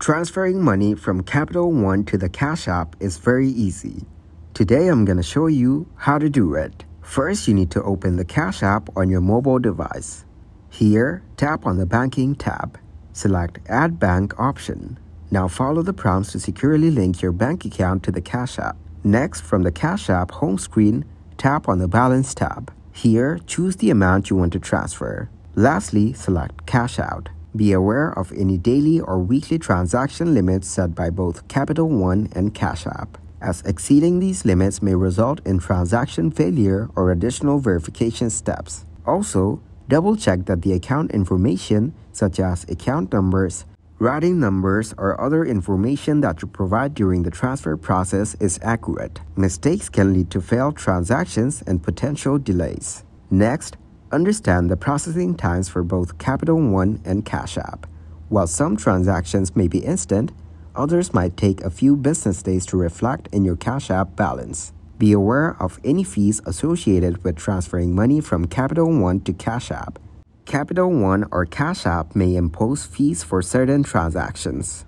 Transferring money from Capital One to the Cash App is very easy. Today I'm going to show you how to do it. First, you need to open the Cash App on your mobile device. Here, tap on the Banking tab. Select Add Bank option. Now follow the prompts to securely link your bank account to the Cash App. Next, from the Cash App home screen, tap on the Balance tab. Here, choose the amount you want to transfer. Lastly, select Cash Out. Be aware of any daily or weekly transaction limits set by both Capital One and Cash App, as exceeding these limits may result in transaction failure or additional verification steps. Also, double-check that the account information, such as account numbers, routing numbers, or other information that you provide during the transfer process is accurate. Mistakes can lead to failed transactions and potential delays. Next, understand the processing times for both Capital One and Cash App. While some transactions may be instant, others might take a few business days to reflect in your Cash App balance. Be aware of any fees associated with transferring money from Capital One to Cash App. Capital One or Cash App may impose fees for certain transactions.